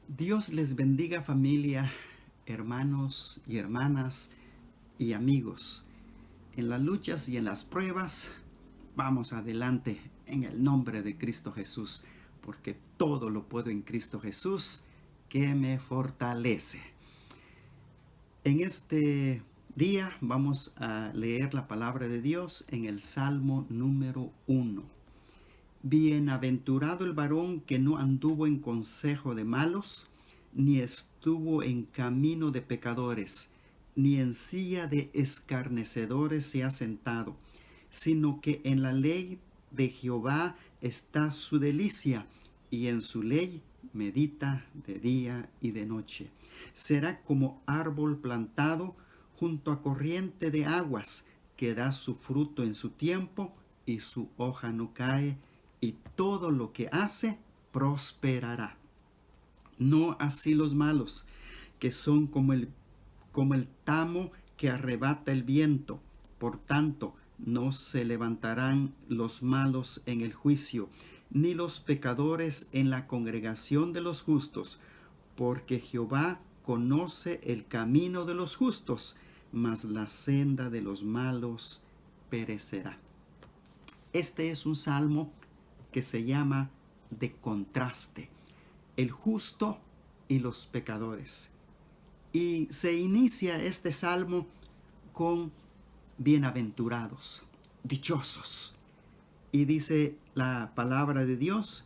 Dios les bendiga, familia, hermanos y hermanas y amigos. En las luchas y en las pruebas, vamos adelante en el nombre de Cristo Jesús, porque todo lo puedo en Cristo Jesús que me fortalece. En este día vamos a leer la palabra de Dios en el Salmo número 1. Bienaventurado el varón que no anduvo en consejo de malos, ni estuvo en camino de pecadores, ni en silla de escarnecedores se ha sentado, sino que en la ley de Jehová está su delicia, y en su ley medita de día y de noche. Será como árbol plantado junto a corriente de aguas, que da su fruto en su tiempo, y su hoja no cae, y todo lo que hace prosperará. No así los malos, que son como el tamo que arrebata el viento. Por tanto, no se levantarán los malos en el juicio, ni los pecadores en la congregación de los justos, porque Jehová conoce el camino de los justos, mas la senda de los malos perecerá. Este es un salmo que se llama de contraste, el justo y los pecadores. Y se inicia este salmo con bienaventurados, dichosos. Y dice la palabra de Dios,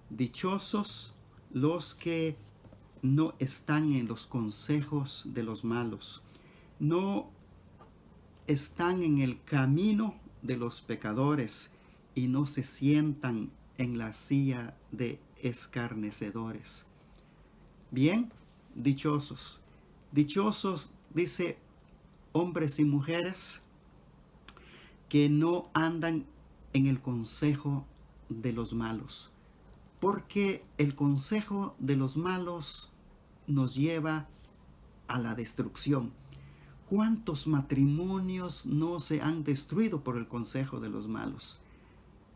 dichosos los que no están en los consejos de los malos, no están en el camino de los pecadores y no se sientan en la silla de escarnecedores. Bien, dichosos. Dichosos, dice, hombres y mujeres que no andan en el consejo de los malos, porque el consejo de los malos nos lleva a la destrucción. ¿Cuántos matrimonios no se han destruido por el consejo de los malos?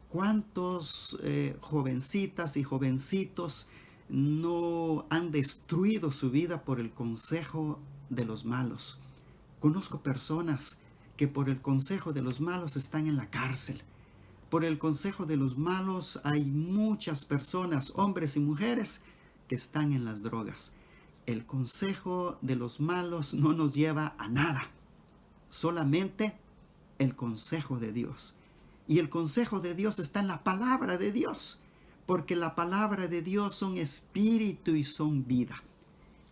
¿Cuántos jovencitas y jovencitos no han destruido su vida por el consejo de los malos? Conozco personas que por el consejo de los malos están en la cárcel. Por el consejo de los malos hay muchas personas, hombres y mujeres, que están en las drogas. El consejo de los malos no nos lleva a nada, solamente el consejo de Dios. Y el consejo de Dios está en la palabra de Dios, porque la palabra de Dios son espíritu y son vida.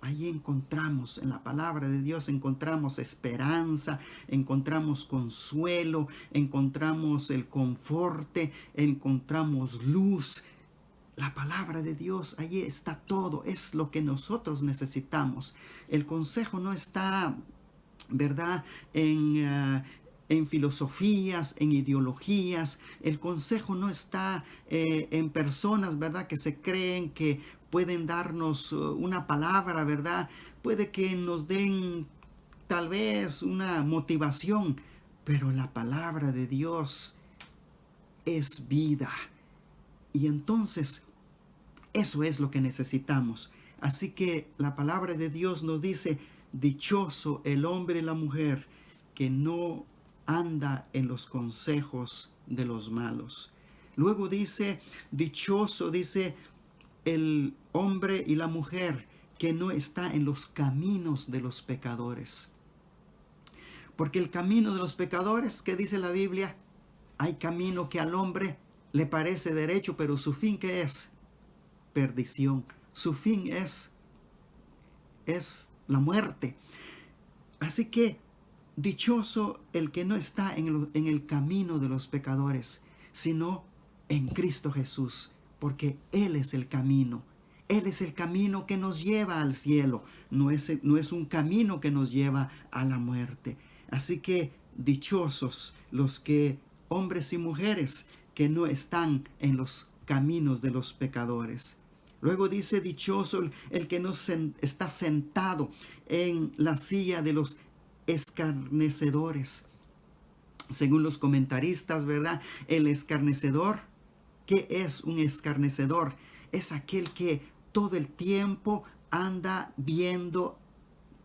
Ahí encontramos, en la palabra de Dios encontramos esperanza, encontramos consuelo, encontramos el conforte, encontramos luz. La palabra de Dios, allí está todo, es lo que nosotros necesitamos. El consejo no está, ¿verdad?, en filosofías, en ideologías. El consejo no está en personas, ¿verdad?, que se creen que pueden darnos una palabra, ¿verdad? Puede que nos den tal vez una motivación, pero la palabra de Dios es vida. Y entonces, eso es lo que necesitamos. Así que la palabra de Dios nos dice, dichoso el hombre y la mujer que no anda en los consejos de los malos. Luego dice, dichoso, dice el hombre y la mujer que no está en los caminos de los pecadores. Porque el camino de los pecadores, ¿qué dice la Biblia? Hay camino que al hombre le parece derecho, pero su fin, ¿qué es? Perdición. Su fin es la muerte. Así que dichoso el que no está en el camino de los pecadores, sino en Cristo Jesús, porque Él es el camino. Él es el camino que nos lleva al cielo, no es un camino que nos lleva a la muerte. Así que dichosos los que, hombres y mujeres, que no están en los caminos de los pecadores. Luego dice, dichoso el que no está sentado en la silla de los escarnecedores. Según los comentaristas, ¿verdad? El escarnecedor, ¿qué es un escarnecedor? Es aquel que todo el tiempo anda viendo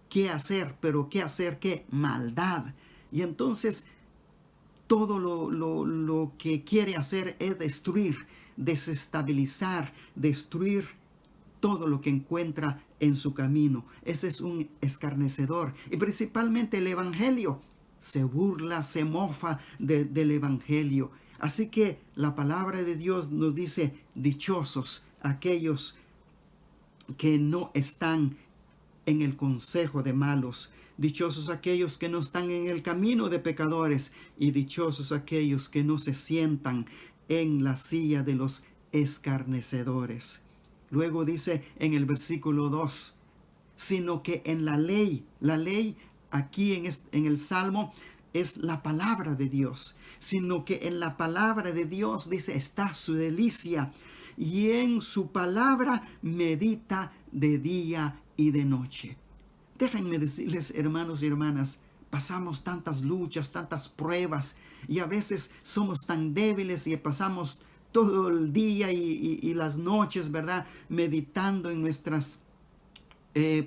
qué hacer, pero qué hacer, qué maldad. Y entonces todo lo que quiere hacer es destruir, desestabilizar, destruir todo lo que encuentra en su camino. Ese es un escarnecedor. Y principalmente el Evangelio. Se burla, se mofa del Evangelio. Así que la palabra de Dios nos dice, dichosos aquellos que no están en el consejo de malos, dichosos aquellos que no están en el camino de pecadores, y dichosos aquellos que no se sientan en la silla de los escarnecedores. Luego dice en el versículo 2, sino que en la ley aquí en el Salmo es la palabra de Dios, sino que en la palabra de Dios, dice, está su delicia, y en su palabra medita de día y de noche. Déjenme decirles, hermanos y hermanas, pasamos tantas luchas, tantas pruebas, y a veces somos tan débiles y pasamos todo el día y las noches, ¿verdad?, meditando en nuestras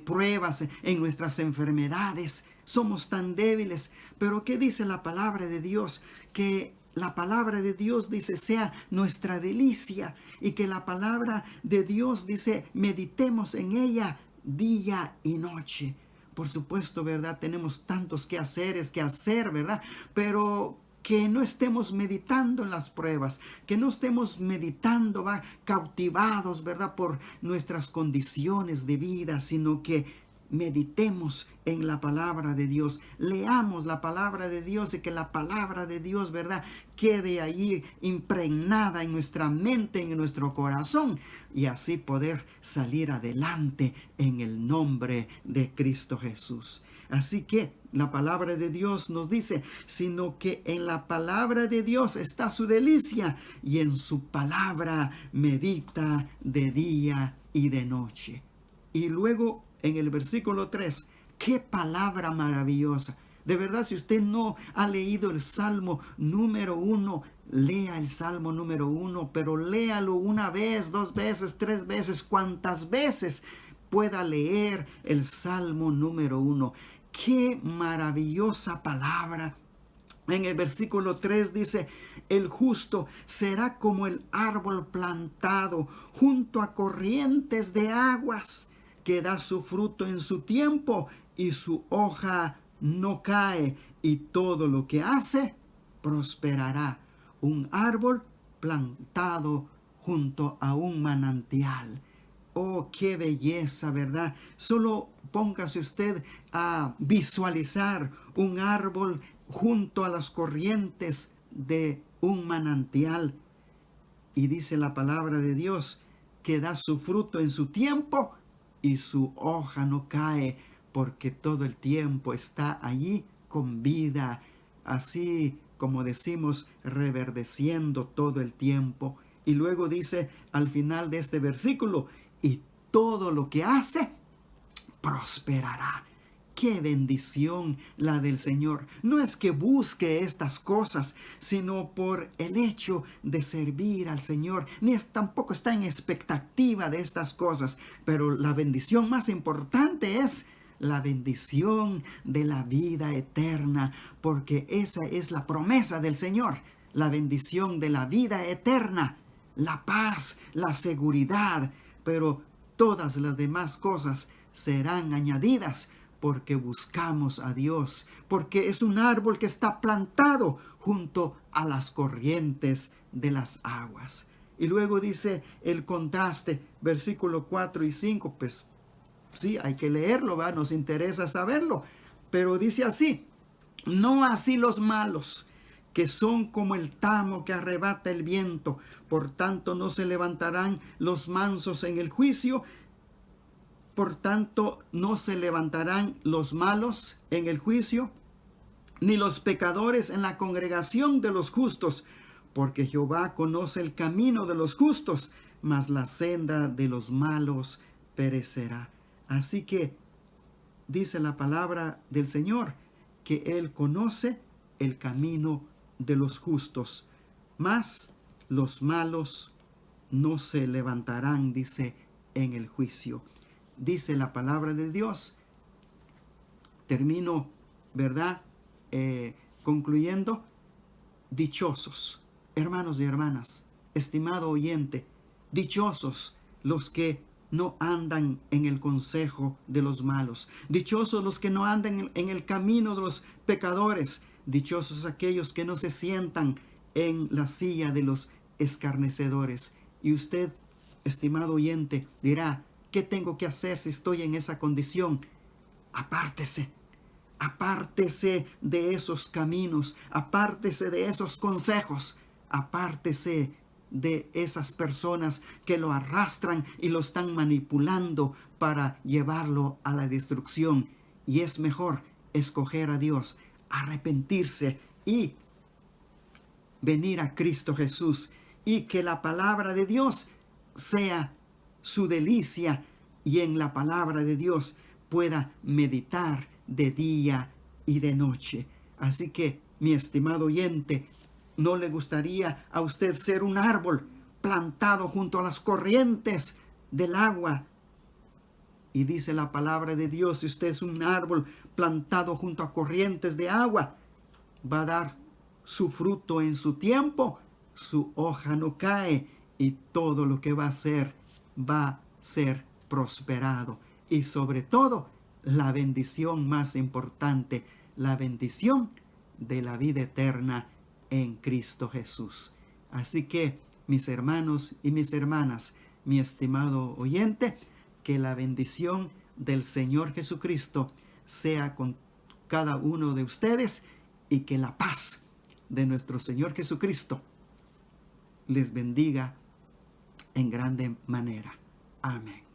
pruebas, en nuestras enfermedades. Somos tan débiles, pero ¿qué dice la palabra de Dios? Que la palabra de Dios, dice, sea nuestra delicia, y que la palabra de Dios, dice, meditemos en ella día y noche. Por supuesto, ¿verdad? Tenemos tantos quehaceres que hacer, ¿verdad? Pero que no estemos meditando en las pruebas, que no estemos meditando, ¿va?, cautivados, ¿verdad?, por nuestras condiciones de vida, sino que meditemos en la palabra de Dios, leamos la palabra de Dios, y que la palabra de Dios, ¿verdad?, quede allí impregnada en nuestra mente, en nuestro corazón, y así poder salir adelante en el nombre de Cristo Jesús. Así que la palabra de Dios nos dice, sino que en la palabra de Dios está su delicia, y en su palabra medita de día y de noche. Y luego en el versículo 3, ¡qué palabra maravillosa! De verdad, si usted no ha leído el Salmo número 1, lea el Salmo número 1, pero léalo una vez, 2 veces, 3 veces, cuantas veces pueda leer el Salmo número 1. ¡Qué maravillosa palabra! En el versículo 3 dice, el justo será como el árbol plantado junto a corrientes de aguas, que da su fruto en su tiempo y su hoja no cae, y todo lo que hace prosperará. Un árbol plantado junto a un manantial. Oh, qué belleza, ¿verdad? Solo póngase usted a visualizar un árbol junto a las corrientes de un manantial. Y dice la palabra de Dios que da su fruto en su tiempo y su hoja no cae, porque todo el tiempo está allí con vida, así como decimos, reverdeciendo todo el tiempo. Y luego dice al final de este versículo, y todo lo que hace prosperará. ¡Qué bendición la del Señor! No es que busque estas cosas, sino por el hecho de servir al Señor. Tampoco está en expectativa de estas cosas. Pero la bendición más importante es la bendición de la vida eterna, porque esa es la promesa del Señor. La bendición de la vida eterna, la paz, la seguridad. Pero todas las demás cosas serán añadidas, porque buscamos a Dios, porque es un árbol que está plantado junto a las corrientes de las aguas. Y luego dice el contraste, versículo 4 y 5, pues sí, hay que leerlo, ¿va? Nos interesa saberlo, pero dice así, no así los malos, que son como el tamo que arrebata el viento, por tanto no se levantarán los mansos en el juicio. Por tanto, no se levantarán los malos en el juicio, ni los pecadores en la congregación de los justos, porque Jehová conoce el camino de los justos, mas la senda de los malos perecerá. Así que dice la palabra del Señor, que Él conoce el camino de los justos, mas los malos no se levantarán, dice, en el juicio. Dice la palabra de Dios. Termino, ¿verdad? Concluyendo. Dichosos, hermanos y hermanas, estimado oyente, dichosos los que no andan en el consejo de los malos, dichosos los que no andan en el camino de los pecadores, dichosos aquellos que no se sientan en la silla de los escarnecedores. Y usted, estimado oyente, dirá, ¿qué tengo que hacer si estoy en esa condición? Apártese. Apártese de esos caminos, apártese de esos consejos, apártese de esas personas que lo arrastran y lo están manipulando para llevarlo a la destrucción. Y es mejor escoger a Dios, arrepentirse y venir a Cristo Jesús, y que la palabra de Dios sea su delicia, y en la palabra de Dios pueda meditar de día y de noche. Así que, mi estimado oyente, ¿no le gustaría a usted ser un árbol plantado junto a las corrientes del agua? Y dice la palabra de Dios, si usted es un árbol plantado junto a corrientes de agua, va a dar su fruto en su tiempo, su hoja no cae, y todo lo que va a ser prosperado. Y sobre todo, la bendición más importante, la bendición de la vida eterna en Cristo Jesús. Así que, mis hermanos y mis hermanas, mi estimado oyente, que la bendición del Señor Jesucristo sea con cada uno de ustedes, y que la paz de nuestro Señor Jesucristo les bendiga en grande manera. Amén.